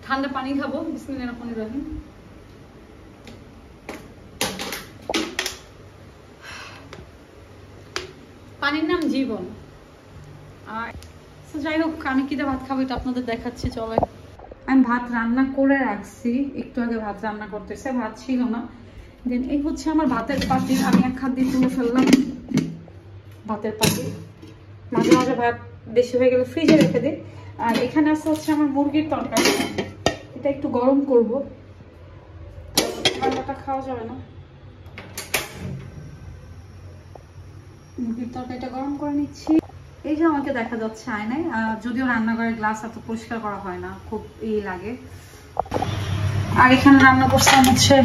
ঠান্ডা পানি খাবো। বিসমিল্লাহির রহমানির রহিম। পানির নাম জীবন। আর যাই হোক, আমি কিটা ভাত খাবো এটা আপনাদের দেখাচ্ছি। চলে, আমি ভাত রান্না করে রাখছি, একটু আগে ভাত রান্না করতেছে, ভাত ছিল না। দেন এই হচ্ছে আমার ভাতের পাতি, আমি এক হাত দিয়ে তুলে ফেললাম ভাতের পাতি। মাঝে মাঝে ভাত বেশি হয়ে গেলে ফ্রিজে রেখে দিই। আর এখানে আছে হচ্ছে আমার মুরগির তরকারি, এটা একটু গরম করবো, ঠান্ডাটা খাওয়া যাবে না। মুরগির তরকারিটা গরম করে নিচ্ছি। এই যে আমাকে দেখা যাচ্ছে আয়নায়, যদিও রান্নাঘরের গ্লাস এত পরিষ্কার করা হয় না, খুব লাগে। আর এখানে রান্না করছিলাম হচ্ছে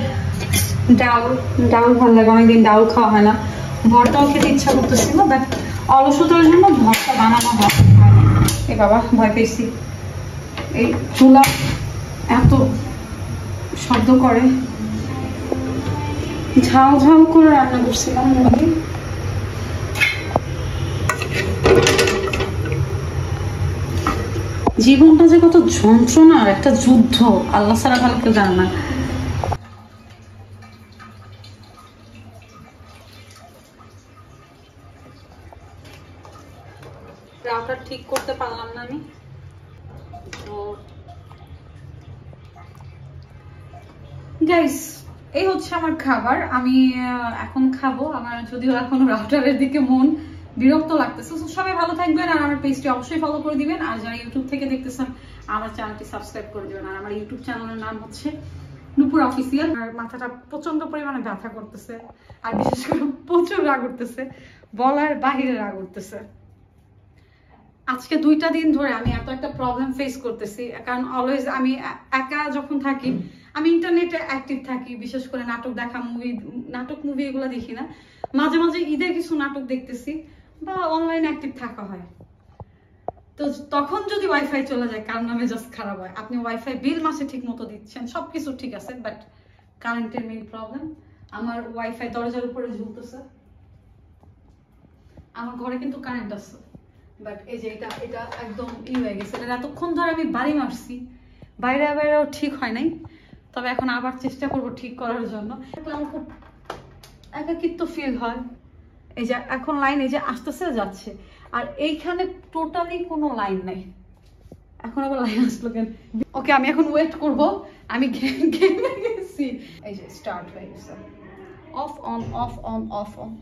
ডাউল। ডাউল ভালো লাগে, অনেকদিন ডাউল খাওয়া হয় না। ভর্তাও খেতে ইচ্ছা করতেছিল, বাট অলসতার জন্য ভর্তা বানানো হয়। এ বাবা, ভয় পেয়েছি। এই চুলা এত শব্দ করে, ঝাল ঝাল করে রান্না করছিলাম মুরগি। জীবনটা যে কত যন্ত্রণার একটা যুদ্ধ, আল্লাহ ছাড়া ভালো কেউ জানে না। রাউটার ঠিক করতে পারলাম না আমি। গাইস, এই হচ্ছে আমার খাবার, আমি এখন খাবো। আমার যদিও এখন রাউটারের দিকে মন, বিরক্ত লাগতেছে। সবাই ভালো থাকবেন, আর আমার পেজটি অবশ্যই ফলো করে দিবেন। আর যারা ইউটিউব থেকে দেখতেছেন আমার চ্যানেলটি সাবস্ক্রাইব করে দিবেন। আর আমার ইউটিউব চ্যানেলের নাম হচ্ছে নূপুর অফিসিয়াল। আর মাথাটা প্রচন্ড পরিমাণে ব্যথা করতেছে, আর বিশেষ করে প্রচুর রাগ উঠতেছে, বলার বাহিরে রাগ উঠতেছে। আজকে 2টা দিন ধরে আমি এত একটা প্রবলেম ফেস করতেছি, কারণ অলওয়েজ আমি একা যখন থাকি আমি ইন্টারনেটে অ্যাক্টিভ থাকি, বিশেষ করে নাটক দেখা, নাটক মুভি এগুলো দেখি না। মাঝে মাঝে ঈদের কিছু নাটক দেখতেছি বা অনলাইন অ্যাক্টিভ থাকা হয়। তো তখন যদি ওয়াইফাই চলে যায়, কার নামে জাস্ট খারাপ হয়। আপনি ওয়াইফাই বিল মাসে ঠিক মতো দিচ্ছেন, সবকিছু ঠিক আছে, বাট কারেন্টের মেইন প্রবলেম। আমার ওয়াইফাই দরজার উপরে ঝুলতেছে। আমার ঘরে কিন্তু কারেন্ট আছে, বাট এই যে এটা একদম হয়ে গেছে। এতক্ষণ ধরে আমি বাড়ি মারছি, বাইরেও ঠিক হয় নাই। তবে এখন আবার চেষ্টা করব ঠিক করার জন্য। আমার খুব একাকিত্ব ফিল হয়। এই যে এখন লাইন এই যে আসতেছে যাচ্ছে, আর এইখানে টোটালি কোনো লাইন নাই। এখন আবার লাইন আসলো কেন? ওকে, আমি এখন ওয়েট করব। আমি গেমে গেছি। এই যে স্টার্ট হয়ে গেছে, of on of on of on.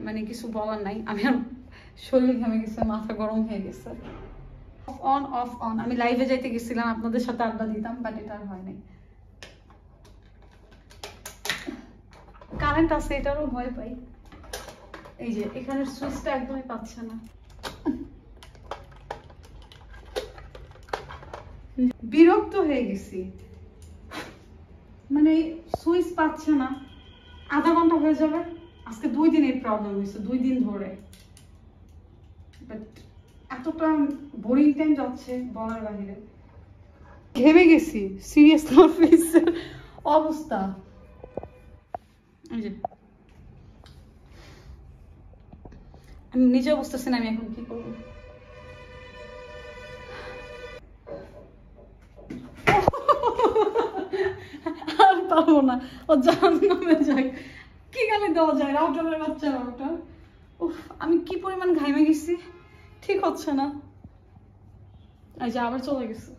মানে কিছু বলার নাই, আমি আর শরীর ঘেমে গেছে, মাথা গরম হয়ে গেছে। Of on of on. আমি লাইভে যাইতে গেছিলাম, আপনাদের সাথে আড্ডা দিতাম, বাট এটা আর হয় নাই। কারেন্ট আছে, এটারও ভয় পাই। এই যে এখানের সুইচটা একদমই পাচ্ছে না। বিরক্ত হয়ে গেছি, মানে সুইচ পাচ্ছে না। আধা ঘন্টা হয়ে যাবে, আজকে 2 দিন এই প্রবলেম হয়েছে, 2 দিন ধরে। বাট এতটা বোরিং টাইম যাচ্ছে বলার বাহিরে। ঘেমে গেছি, সিরিয়াস অফিসের অবস্থা। আমি নিজেও বুঝতেছি না আমি এখন কি করবো। আর পারবো না, ও জাহান্নামে যাক। কি গালি দেওয়া যায়, রাউটারের বাচ্চা রাউটার। উফ, আমি কি পরিমাণ ঘাইমে গেছি, ঠিক হচ্ছে না। এই যে আবার চলে গেছে।